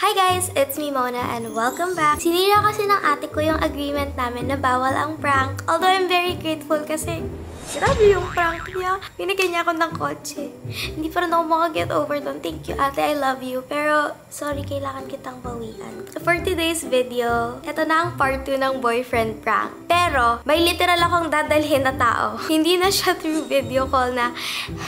Hi guys! It's me Mona and welcome back. Sinira kasi ng ate ko yung agreement namin na bawal ang prank. Although I'm very grateful kasi grabe yung prank niya. Binigyan niya ako ng kotse. Hindi pa rin ako makaget over doon. Thank you ate, I love you. Pero sorry, kailangan kitang bawian. So for today's video, ito na ang part 2 ng boyfriend prank. Pero may literal akong dadalhin na tao. Hindi na siya through video call na,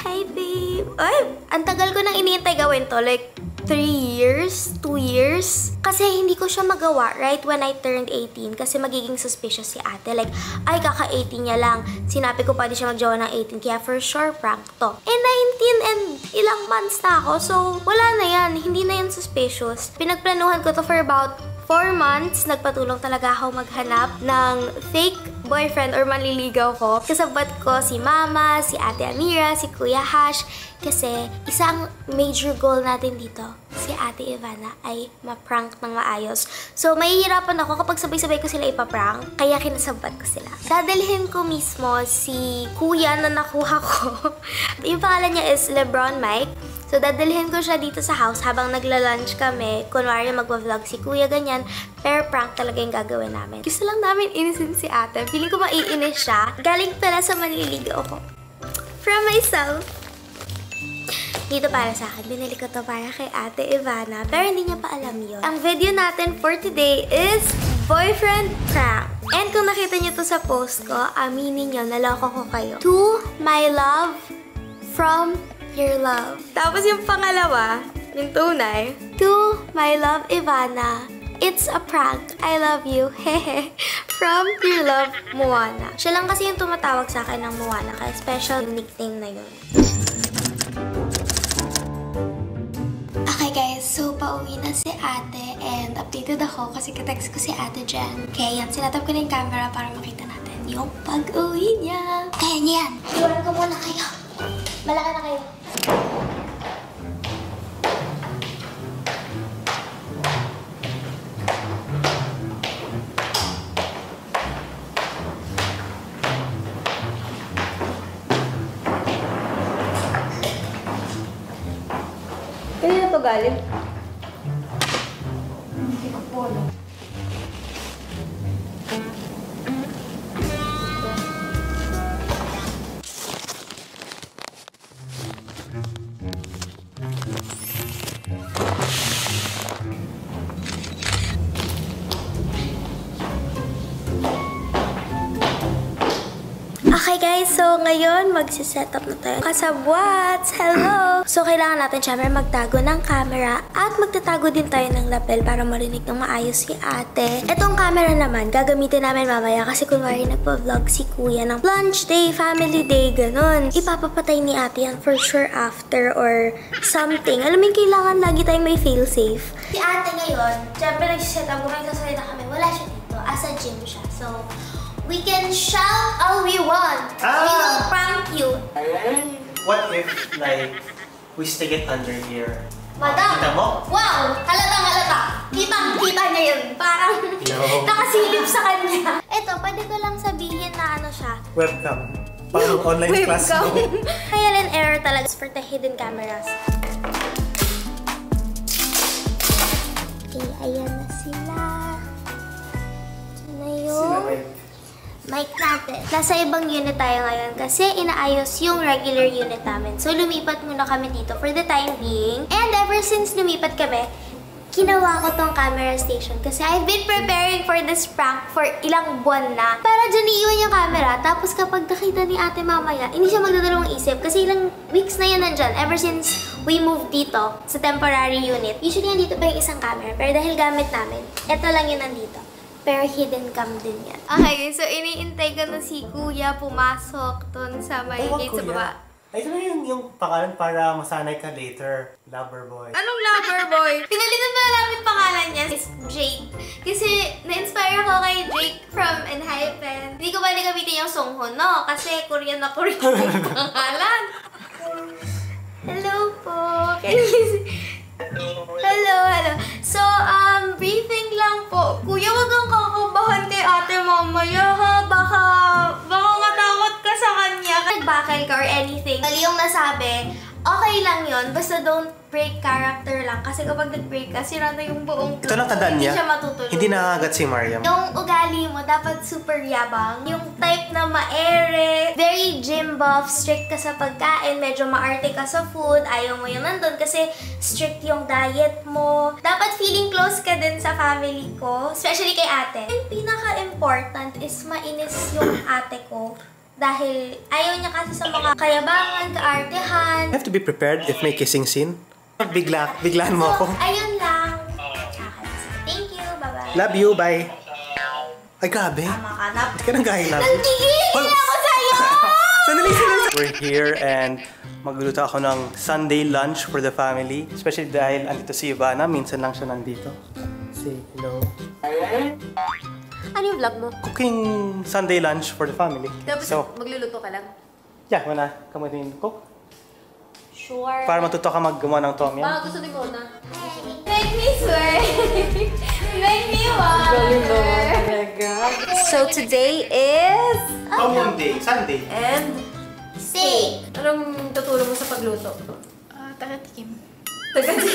"Hi babe." Ay, ang tagal ko nang iniintay gawin to. Like 3 years? 2 years? Kasi hindi ko siya magawa right when I turned 18 kasi magiging suspicious si ate. Like, ay kaka-18 niya lang. Sinabi ko pwede siya magjowa ng 18 kaya for sure prank to. 19 and ilang months na ako so wala na yan. Hindi na yan suspicious. Pinagplanuhan ko to for about 4 months. Nagpatulong talaga ako maghanap ng fake boyfriend or manliligaw ko. Kasabot ko si Mama, si Ate Amira, si Kuya Hash. Kasi isang major goal natin dito, si Ate Ivana ay ma-prank ng maayos. So, mahihirapan ako kapag sabay-sabay ko sila ipaprank. Kaya kinasabat ko sila. Dadalhin ko mismo si Kuya na nakuha ko. Yung pangalan niya is Lebron Mike. So, dadalhin ko siya dito sa house habang nagla-lunch kami. Kunwari magwa-vlog si Kuya, ganyan. Pero prank talaga yung gagawin namin. Gusto lang namin inisin si ate. Feeling ko maiinis siya. Galing pala sa manliligaw ko. From myself. Dito para sa akin. Binili ko to para kay Ate Ivana. Pero hindi niya pa alam yun. Ang video natin for today is boyfriend prank. And kung nakita niyo to sa post ko, aminin niyo, naloko ko kayo. To my love, from your love. Tapos yung pangalawa, yung tunay, to my love Ivana, it's a prank. I love you. Hehe. From your love, Moana. Siya lang kasi yung tumatawag sa akin ng Moana. Kaya special nickname na yun. Okay guys, so pauwi na si ate and updated ako kasi katext ko si ate Jen. Kaya yan, sinatap ko na yung camera para makita natin yung pag-uwi niya. Kaya niya yan. Iwan ko muna kayo. Malaki na kayo. Kanina to galing? Hindi ko po alam. Okay guys, so ngayon magsiset up na tayo. Kasabwats! Hello! So kailangan natin syempre magtago ng camera at magtatago din tayo ng lapel para marinig ng maayos si ate. Etong camera naman, gagamitin namin mamaya kasi kunwari nagpa-vlog si kuya ng lunch day, family day, ganun. Ipapapatay ni ate yan for sure after or something. Alam mo yung kailangan lagi tayong may fail-safe. Si ate ngayon, syempre nagsiset up, kung may sasalita kami, wala siya dito. Asa gym siya. So, we can shout all we want. We will prank you. What if, like, we stick it under here? Madam! Kita mo? Wow! Halata! Kitang-kita niya yun. Parang nakasilip sa kanya. Ito, pwede ko lang sabihin na ano siya. Webcam. Parang online class mo. Trial and error talaga for the hidden cameras. Okay, ayan na sila. Ito na yun. Mic natin. Nasa ibang unit tayo ngayon kasi inaayos yung regular unit namin. So, lumipat muna kami dito for the time being. And ever since lumipat kami, ginawa ko tong camera station kasi I've been preparing for this prank for ilang buwan na. Para dyan iiwan yung camera. Tapos kapag nakita ni ate mamaya, hindi siya magdadalawang isip kasi ilang weeks na yan nandyan. Ever since we moved dito sa temporary unit. Usually nandito pa yung isang camera. Pero dahil gamit namin, ito lang yun nandito. Pero hidden cam din yan. Okay, so iniintay ko na si Kuya pumasok dun sa may gate sa baba. Ito na yung pangalan para masanay ka later. Loverboy. Anong Loverboy? Pinalitan na namin pangalan niya is Jake. Kasi na-inspire ako kay Jake from Enhypen. Hindi ko bali gamitin yung Songhoon, no? Kasi Korean na Korean yung pangalan. Hello po. Can you see? Hello. So, briefing lang po. Kuya, wag kang kakabahan kay ate mamaya, ha? Baka matakot ka sa kanya. Nagbakal ka or anything. Mali yung nasabi, okay lang yon, basta don't break character lang. Kasi kapag nag-break ka, sira na yung buong Ito lang tandaan hindi niya. siya matutuloy. Hindi nakakagat si Mariam. Yung ugali mo, dapat super yabang. Yung type na maere, very gym buff, strict ka sa pagkain, medyo maarte ka sa food, ayaw mo yung nandun kasi strict yung diet mo. Dapat feeling close ka din sa family ko, especially kay ate. Yung pinaka-important is mainis yung ate ko. Dahil ayaw niya kasi sa mga kayabangan, kaartehan. I have to be prepared if may kissing scene. Biglaan mo ako. Ayun lang. Okay. Thank you. Bye-bye. Love you, bye. Ay, grabe. Tama ka na. Ba't ka nang gaya love you? Nantigil ako sa'yo! Sandali. We're here and magluluto ako ng Sunday lunch for the family. Especially dahil andito si Ivana. Minsan lang siya nandito. Say hello. Ano yung vlog mo? Cooking Sunday lunch for the family. Tapos So, magluluto ka lang? yeah, wanna come with me cook? Sure. Para matuto ka maggawa ng tom yum. Baka gusto ni Mona. Make me swear. Make me water. So today is... Tom yum day, Sunday. And... Steak. Anong tutulong mo sa pagluto? Taga-tikim. Tagadi.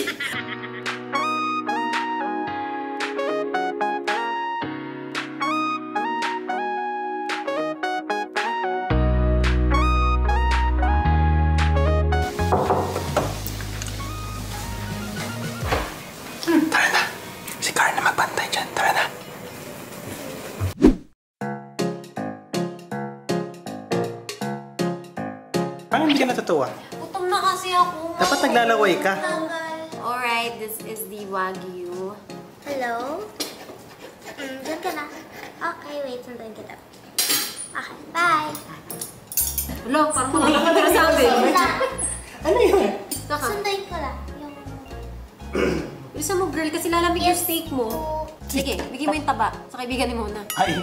Tara na. Si Karen na magbantay dyan. Tara na. Parang hindi ka natutuwa. Gutom na kasi ako. Dapat naglalaway ka. Alright, this is the Wagyu. Hello? Diyan ka na. Okay, wait. Sundan kita. Okay, bye. Wala, parang wala ka dito sa amin. Ano yun? Naka. Sundan ko lang. Yung... Isa mo, girl, kasi lalamig yung steak mo. Sige, bigyan mo yung taba sa kaibigan ni Mona. Ay.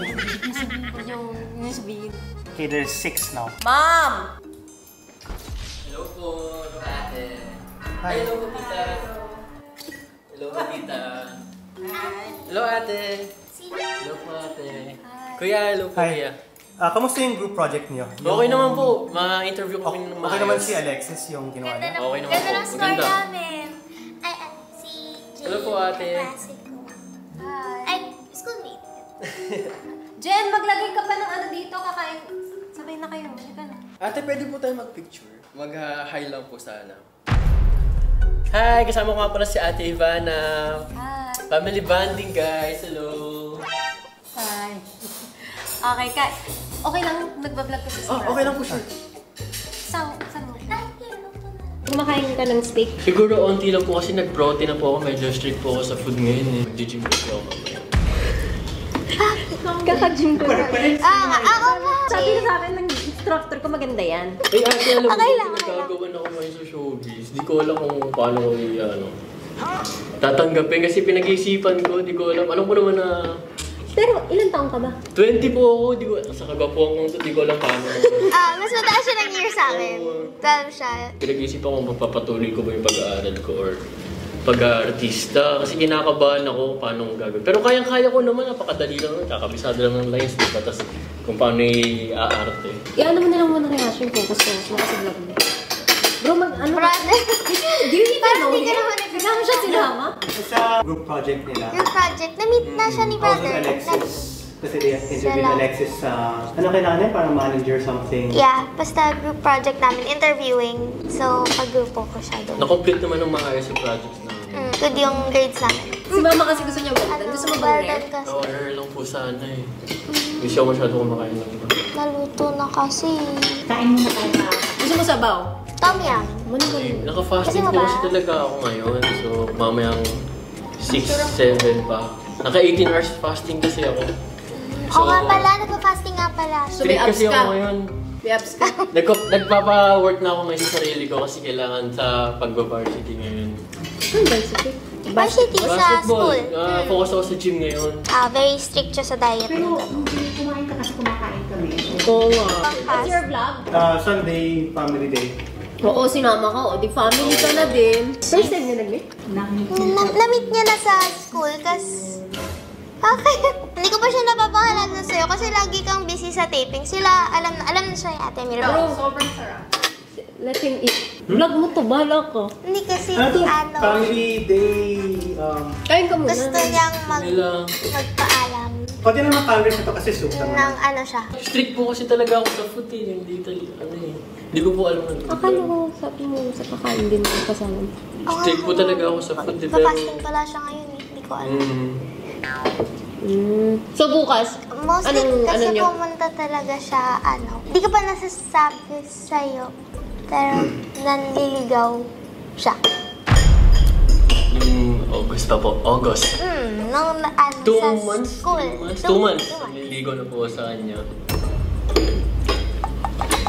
Yung sabihin. Okay, there's 6 now. Mom! Hello po, ate. Hi. Hello po, tita. Hello po, tita. Hello, ate. Hello po, ate. Kuya, hello po, Hi. kuya. Kamusta yung group project niyo? Okay naman po. Ma-interview ko kami ng maayos. Okay naman si Alexis yung ginawa Ganda niya. na, Okay naman ganda po. ng score Maganda. namin. Ay, si Jay. Hello po, ate. Classic ko. Ay, schoolmate. Jen, maglagay ka pa ng ano dito, kakain. Sabay na kayo, halika na. Ate, pwede po tayo mag-picture? Mag-hi lang po sana. Hi! Kasama ko nga pala si Ate Ivana. Hi. Family bonding, guys. Hello. Hi. Okay, okay lang, nagbablog kasi sa Oh, okay lang po siya. Saan mo? Ay, hirap ko na. Kumakain ka ng steak. Siguro onti lang po kasi nag-protein na po ako. Medyo strict po ako sa food ngayon eh. Mag-gym po ako. Kaka-gym ko na. Ako nga. Sabi na sa akin ng instructor ko, maganda yan. Ay, ate, alam mo, Okay lang, nagkagawan ako ngayon sa showbiz. Di ko alam kung paano ko tatanggapin kasi pinag-iisipan ko. Di ko alam. Alam ko naman na Pero ilang taong ka ba? 20 po ako. Di ko, sa kagapuan ko, di ko alam paano. Mas mataas siya ng year sa akin. Talo siya. Pinag-iisipan ko magpapatuloy ko ba yung pag-aaral ko or pag-artista. Kasi kinakabahan ako paano gagawin. Pero kayang-kaya ko naman. Napakadali lang. Kakabisado lang ng lines. Diba? Tapos kung paano i-aarte. Iano mo na lang muna kay Ashley focus ko sa vlog mo. Bro, ano? Brother. Do you even know Hindi ka him? naman Bigla mo siya sinama? Ito sa group project nila. Yung project, na-meet na siya ni brother. Si Alexis. Kasi they interviewed Sala. Alexis sa... ano kailangan niya? Parang manager something. Yeah, basta group project namin, interviewing. So, pag-grupo ko siya doon. Na-complete naman ng maayos yung projects namin. Good yung grades namin. Si mama kasi gusto niya well done. Gusto mo bang well rare? done kasi. Rare lang po sana eh. Hindi siya masyado kumakain lang. Naluto na kasi. Gusto mo sabaw? Tom yum. Muna ba yun? Naka-fasting Kasi po kasi talaga ako ngayon. So, mamayang 6-7 pa. Naka-18 hours fasting kasi ako. Oo nga pala, nagpa-fasting nga pala. So, may Strict kasi abs ka? ako ngayon. May abs ka? Nagpapa-work na ako ngayon sa sarili ko kasi kailangan sa pag-varsity ngayon. Ano ba yung secret? Varsity sa Basketball. school. Focus ako sa gym ngayon. Very strict siya sa diet. Pero, Kumain ka kasi kumakain kami. Oo nga. What's your vlog? Sunday Family Day. Oo, sinama ka. O, di family ka na din. First time niya nag-meet? na-meet niya na sa school kasi... Okay. Hindi ko pa siya napapangalan sa'yo kasi lagi kang busy sa taping. Sila, alam na siya yung ate Mira. Bro, sobrang sarap. Let him eat. Vlog mo to, bahala ka. Hindi kasi Ano to? Family day, Kain ka muna. gusto niyang Nila. magpaalam pati naman calories na to kasi soup ng naman. ano siya. Strict po kasi talaga ako sa food eh. Hindi ano eh. Hindi ko po alam ano. Akala ko, sabi mo, sa kakain din mo kasama. Strict po talaga ako sa food eh. Pero... Papasting pala siya ngayon eh. Hindi ko alam. So bukas, Mostly kasi niyo? pumunta talaga siya, hindi ko pa nasasabi sa'yo, pero nanliligaw siya. August pa po. August. Nung 2 sa months? school. 2 months. Niligo na po sa kanya.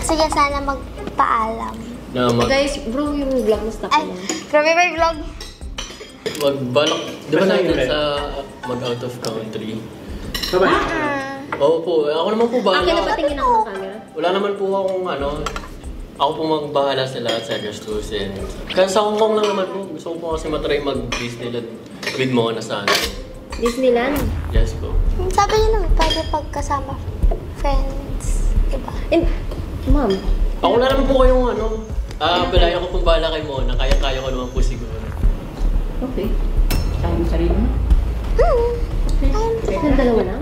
Sige, sana magpaalam. Na guys, bro, yung vlog mo stop Ay, na. grabe ba yung vlog? magbalak. Di ba Basta natin yun, sa mag-out of country? Bye-bye. Oo po. Ako naman po bahala. Akin na patingin ako ng camera. Wala naman po akong ako po magbahala sa lahat sa gastusin. Kaya sa Hong Kong lang naman po. Gusto ko po kasi matry mag-Disneyland with Mona sana. Disneyland. Yes po. Sabi niyo naman, pwede pagkasama friends, diba? And, ma'am, Ako na naman po kayong palaya ko pong bahala kay Mona. Kaya-kaya ko naman po siguro. Okay. Kaya mo sarili mo? ng dalawa lang?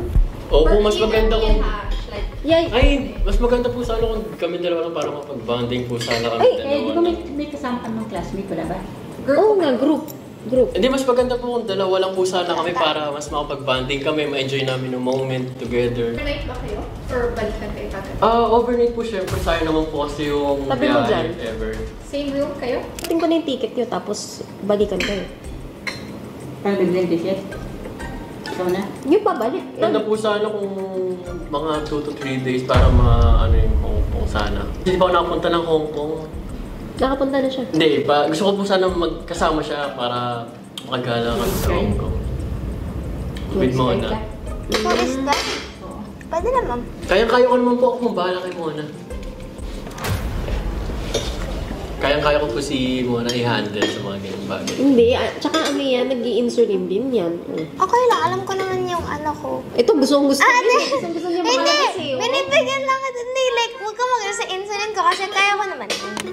Opo, mas maganda kung... Yay! Ay, mas maganda po sana kung kami dalawa lang para makapag-bonding po sana kami Eh, di ba dalawa. may kasama ka ng classmate, wala ba? Oo nga, group. Hindi, mas maganda po kung dalawa lang po sana kami para mas makapag-bonding kami, ma-enjoy namin yung moment together. Overnight ba kayo? Or balikan kayo kagad? Overnight po syempre, sayang naman po kasi yung Tabi mo dyan. if ever. Same room kayo? Tingin ko na yung ticket nyo, tapos balikan kayo. Parang nag-blend siya. Ikaw na? Yung pabalik. Ganda po sana kung mga 2 to 3 days para yung Hong Kong sana. Hindi pa ako nakapunta ng Hong Kong. Nakapunta na siya. Hindi, gusto ko po sana magkasama siya para makagala kami sa Hong Kong. With Mona. Tourist ka? Pwede naman. Kaya-kaya ko naman po ako mabahala kay Mona. Kaya-kaya ko po si Mona i-handle sa mga ganyan bagay. Hindi, tsaka yan, nag-i-insulin din yan. Okay lang, alam ko naman yung ko. Ito, gusto Hindi! gusto niya Hindi! makalabas eh. oh. Binibigyan lang ito. Hindi, like, huwag ka mag sa insulin ko kasi kaya ko naman.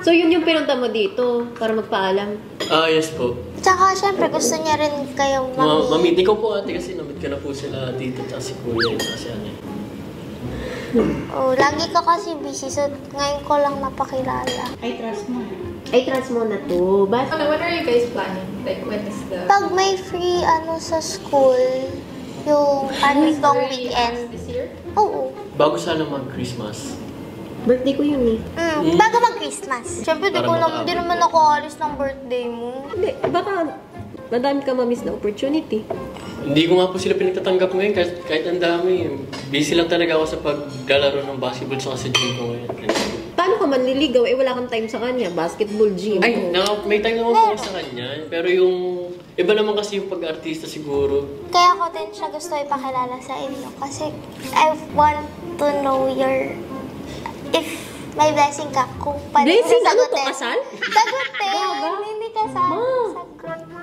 So yun yung pinunta mo dito, para magpaalam. Yes po. Tsaka, syempre, gusto niya rin kayong Mamit, ikaw po ate kasi namit ka na po sila dito at si Kuya yun kasi Oh, lagi ka kasi busy, so ngayon ko lang napakilala. I trust mo. Ay, trans mo na to. But, When are you guys planning? Like, when is the... Pag may free sa school, yung itong weekend. This year? Oo. Bago sana mag-Christmas. birthday ko yun eh. Bago mag-Christmas. Syempre, di naman ako alis ng birthday mo. Hindi, baka madami ka ma-miss na opportunity. Hindi ko nga po sila pinagtatanggap ngayon kahit ang dami. Busy lang talaga ako sa paglalaro ng basketball sa kasi gym ko ngayon. Paano ka manliligaw? Eh, wala kang time sa kanya. Basketball, gym. Ay, may time naman po ako sa kanya. Pero yung iba naman kasi yung pag-artista siguro. Kaya ko din siya gusto ipakilala sa inyo kasi I want to know if may blessing ka, kung paano Blessing? mo Ano to, sagutin. kasal? Sagutin! Hindi kasal. Ma. Sagutin.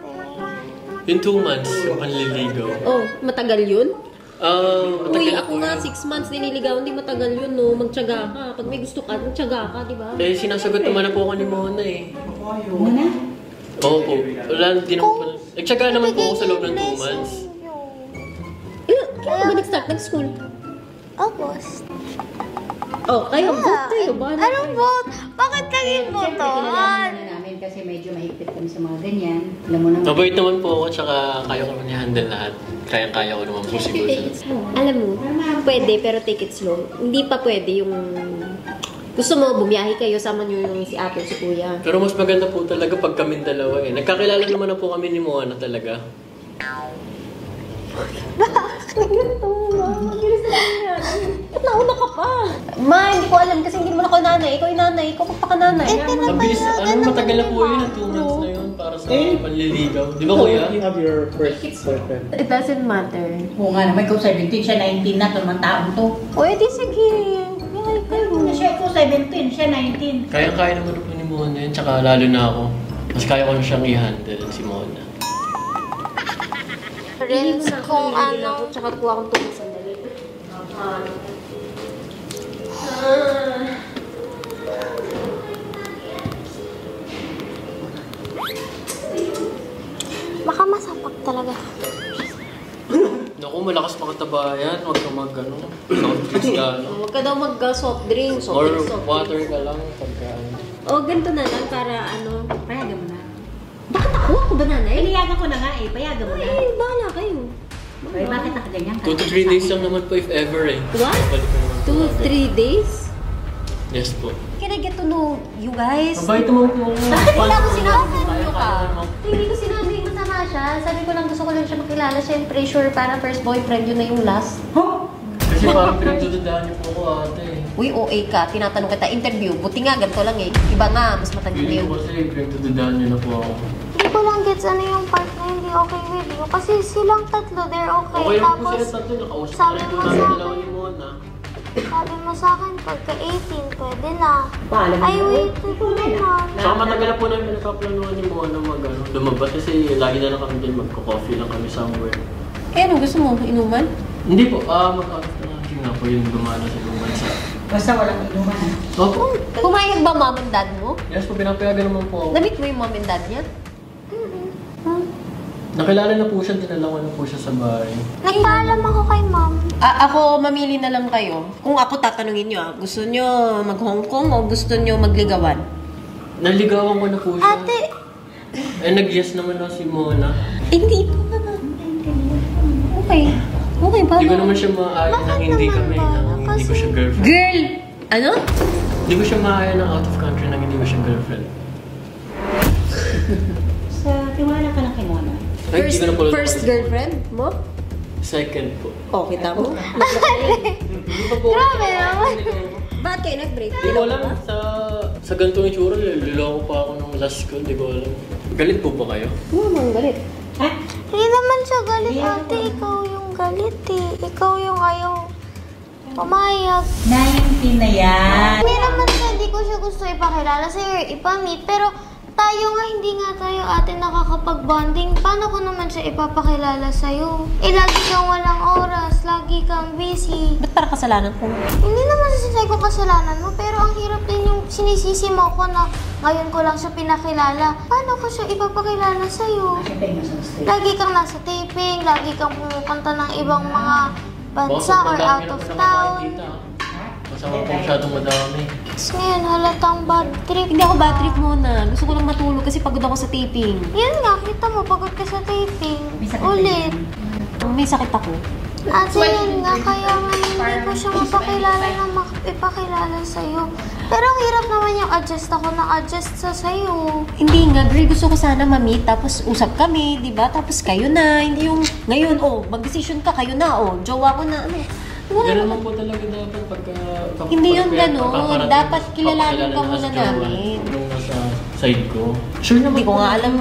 Yung 2 months, yung panliligaw. Oh, matagal yun? Matagal Uy, na ako po nga, yun. 6 months nililigaw, hindi matagal yun, no? Magtyaga ka. Pag may gusto ka, magtyaga ka, di ba? Eh, sinasagot naman na po ako ni Mona eh. Muna? Oo po. Wala, hindi naman po. Nagtsaga naman po ako sa loob ng 2 months. Kailan ka ba nag-start ng-school? August. Oh, kayo, vote kayo. Bahala Anong kayo. vote? Bakit kayo Siyempre, botohan? kinalaman na namin kasi medyo mahigpit kami sa mga ganyan. Alam mo naman. Mabait naman po ako, tsaka kaya ko naman i-handle lahat. Kaya ko naman po siguro. Alam mo, pwede pero take it slow. Hindi pa pwede yung... Gusto mo, bumiyahe kayo, sama nyo yung si ate o si kuya. Pero mas maganda po talaga pag kaming dalawa eh. Nagkakilala naman na po kami ni Moana talaga. Ba't nauna ka pa? Ma, hindi ko alam kasi hindi mo ako nanay. Ikaw yung nanay. Ikaw pa ka nanay. Ang bilis, matagal na po yun, 2 months na yun para sa panliligaw. Di ba kuya? You have your first boyfriend. It doesn't matter. Oo nga naman, ikaw 17, siya 19 na, ito naman taon to. O, edi sige. Biyahe kayo. Siya ikaw 17, siya 19. Kaya naman po ni Mona yun, tsaka lalo na ako. Mas kaya ko na siyang i-handle si Mona. Friends, kung ano. Tsaka kuha akong tubig sandali. talaga. Naku, malakas makataba yan. Huwag ka mag-ano. Soft drinks ka, ano. Huwag ka daw mag-soft drink. Or water ka lang pagka ano. O, ganito na lang para ano. Payagan mo na. Bakit ako? Ako ba nanay? Pinayagan ko na nga eh. Payagan mo na. Ay, bahala kayo. Ay, bakit nakaganyan ka? 2 to 3 days lang naman po if ever eh. What? Balik ko naman po 2, agad. 3 days? Yes po. Can I get to know you guys? Mabait naman po ako. Bakit wala ko sinabi Kaya- ano ka? kaya naman. Hindi ko sinabi masama siya. Sabi ko lang gusto ko lang siya makilala. Siyempre, sure, parang first boyfriend yun na yung last. Kasi parang pinagdududaan niyo po ako ate. Uy, OA ka. Tinatanong kita, interview. Buti nga, ganito lang eh. Iba nga, mas matagal Feeling yun. ko kasi pinagdududaan niyo na po ako. Hindi ko lang gets ano yung part na hindi okay with you. Kasi silang tatlo, they're okay. Okay lang po Tapos, sila tatlo. Nakausap sabi na rin po mo namin sa dalawa akin, ni Mona. sabi mo sa akin, pagka 18, pwede na. Paalam mo Ay, na. wait, naman. Saka matagal na po namin pinagpaplanuhan ni Mona lumabas kasi lagi na lang kami din magko-coffee lang kami somewhere. Eh, ano gusto mo? Inuman? Hindi po, mag-out na nga po yung gumana sa ibang bansa. Basta walang inuman ha. Opo. Pumayag ba mom and dad mo? Yes po, pinapayagan naman po ako. Namit mo yung mom and dad niya? Nakilala na po siya, dinala ko na po siya sa bahay. Nagpaalam ako kay mom. Ako, mamili na lang kayo. Kung ako tatanungin nyo, gusto nyo mag-Hong Kong o gusto nyo magligawan? Naligawan ko na po siya. Ate, Nag-yes naman na si Mona. Hindi pa naman. Okay. Okay ba? Hindi ko naman siya maaya na hindi kami, na hindi ko siya girlfriend. Girl! Ano? Hindi ko siya maaya na out of country na hindi ko siya girlfriend. Sa tiwala ka lang kay Mona. Ay, hindi ko na po First girlfriend mo? Second po. Oh, kita mo? Hindi pa po. Grabe naman. Bakit kayo nag-break? Hindi ko alam. Sa ganitong itsura, liloko pa ako nung last ko. Hindi ko alam. Galit po ba kayo? Oo, mga galit. Ha? hindi naman siya galit, ate. Ikaw yung galit eh. Ikaw yung ayaw pumayag. 19 na yan. Hindi naman siya, hindi ko siya gusto ipakilala sa'yo, ipamit. Pero tayo nga, hindi nga tayo ate nakakapag-bonding. Paano ko naman siya ipapakilala sa'yo? Eh, lagi kang walang oras, lagi kang busy. Ba't para kasalanan ko? Hindi naman sasasay ko kasalanan mo, pero ang hirap din yung sinisisi mo ko na ngayon ko lang siya pinakilala. Paano ko siya ipapakilala sa'yo? Siyempre, nasa gusto. Lagi kang nasa taping, lagi kang pumupunta ng ibang mga bansa or out of town. Masama po masyadong madami. Tapos ngayon, halatang bad trip. Hindi ako bad trip muna. Gusto ko lang matulog kasi pagod ako sa taping. Yan nga, kita mo, pagod ka sa taping. May sakit Ulit. May sakit ako. Ate, yun nga, kaya nga hindi ko siya mapakilala na ipakilala sa'yo. Pero ang hirap naman yung adjust ako na adjust sa sa'yo. Hindi nga, girl. Gusto ko sana ma-meet. Tapos usap kami, di ba? Tapos kayo na. Hindi yung ngayon, mag-decision ka, kayo na, jowa ko na, ano. Ganun naman po talaga dapat pagka... Hindi yun ganun. papaparating, Dapat kilalanin ka papakilala muna na sa jowa namin. Nung nasa side ko. Sure naman Hindi ko po. nga alam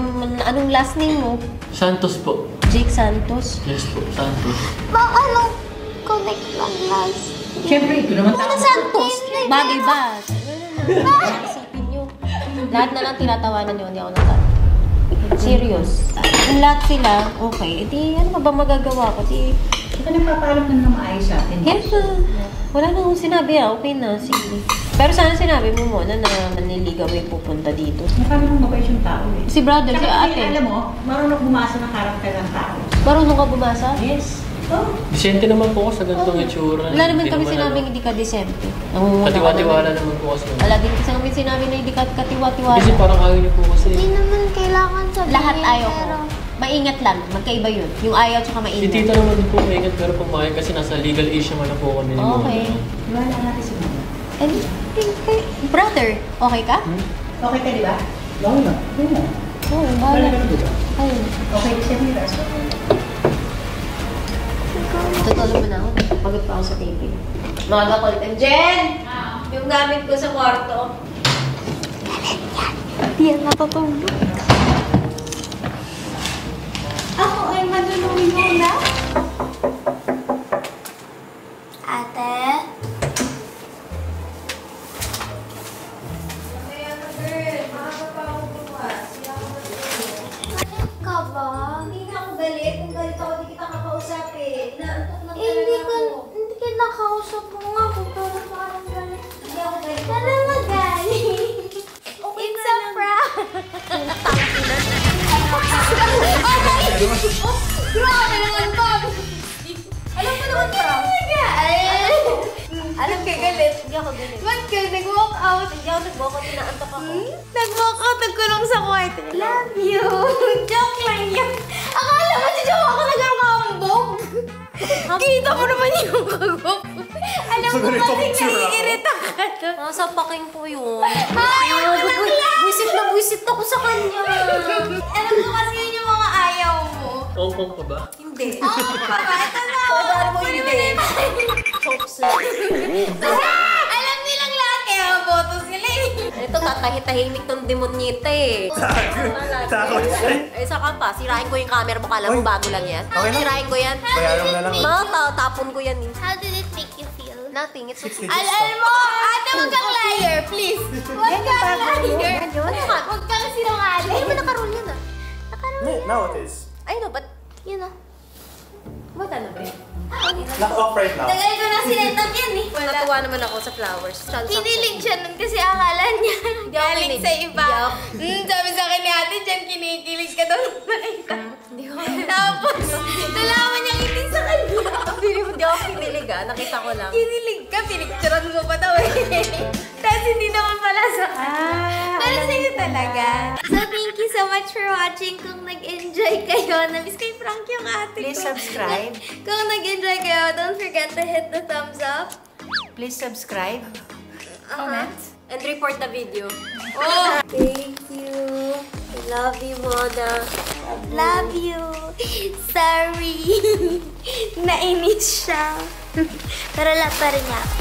anong last name mo. Santos po. Jake Santos. Yes po, Santos. Ano, connect lang last. Siyempre, ito naman tao. Santos! Bagay ba? Isipin nyo. Lahat na lang tinatawanan nyo. Hindi ako natawa. Serious. Kung lahat sila, okay. Di, ano ba magagawa ko? Di, Ito nagpapaalam na ng maayos sa atin. yes na. Wala na akong sinabi okay na. Sige. Pero sana sinabi mo muna na naniligaw ay pupunta dito. Nakala mong mabait yung tao eh. Si brother, si Saka, ate. alam mo, marunong bumasa ng karakter ng tao. Marunong ka bumasa? Yes. Oh. Disente naman po ako sa ganitong itsura. Wala naman Hindi kami naman sinabing hindi ka decente. Nangunguna ka Katiwa-tiwala naman. naman po kasi. Wala din kasi kami sinabi na hindi ka katiwa-tiwala. Kasi parang ayaw niyo po kasi. Hindi naman kailangan sabihin. Lahat ayaw ko. pero... Maingat lang. Magkaiba yun. Yung ayaw tsaka Si maingat. tita naman din po maingat pero pumayag kasi nasa legal age naman na po kami ni Mona. Okay. Iwala natin si Mona. And, brother, okay ka? Okay ka, di ba? Oo na. Oo na. Oo, Wala bahala. ka na, di ba? Ayun. Okay, di siya may raso. Tutulog mo na ako. Pagod pa ako sa taping. Mga ka-content. Jen! Yung gamit ko sa kwarto. Hindi yan natutulog. Ako ay madulungin muna. Ate? Galit ka ba? Hindi na ako galit. Kung galit ako, di kita kakausapin. Inaantok lang Hindi ka nakausap mo nga kung parang galit. Hindi ako galit. Sana magaling. It's a prank. Grabe naman to! Alam mo naman prank? Alam ka galit? Hindi ako galit. Ba't ka nag-walk out? Hindi ako nag-walk out, inaantok ako. Nag-walk out, nagkulong sa kwarto. Love you! Joke lang yun. Akala mo si joke ako nag-rambog. Kita mo naman yung kagok. Alam mo kasi naiirita ka to. Nasa paking po yun. Ayaw ko lang yan! Buisit ako sa kanya. Alam mo kasi yun yung mga ayaw mo. Hong-Kong ka ba? Hindi. Oh, ito na. Pagdaan mo hindi. Chokes lang. Alam nilang lahat kaya boto sila eh. Ito, tatahimik tong demonyita eh. Takot siya. Eh, saka pa, sirain ko yung camera mo. Kala mo Uy. bago lang yan. Okay lang. Sirain ko yan. Bayaran mo na lang. Tapon ko yan eh. How did it make you feel? Nothing, it's okay. Alam mo, ate, huwag kang liar, please. Huwag kang liar. Huwag Huwag kang sinungaling. Ay, nakaroon yan ah. Now it is. I know, but, Yun o. ba't ano ba yun? Knock-off right now. Tagal ko na sinetap yan eh. Natuwa naman ako sa flowers. Kinilig siya nun kasi akala niya galing kinilig. sa iba. Hindi Sabi sa akin ni ate, dyan kinikilig ka daw. Hindi ako. Tapos, nalaman niya hindi sa kanya. Hindi ako kinilig ah. Nakita ko lang. Kinilig ka, pinicturean mo pa daw eh. Tapos hindi naman pala sa Pero sa'yo talaga. So, thank you so much for watching. Kung nag-enjoy kayo, na-miss kay Frank yung ate ko. Please subscribe. Kung nag-enjoy kayo, don't forget to hit the thumbs up. Please subscribe. Comment. And report the video. Oh! Thank you. I love you, Mona. Love you. Sorry. Nainis siya. Pero love pa rin niya ako.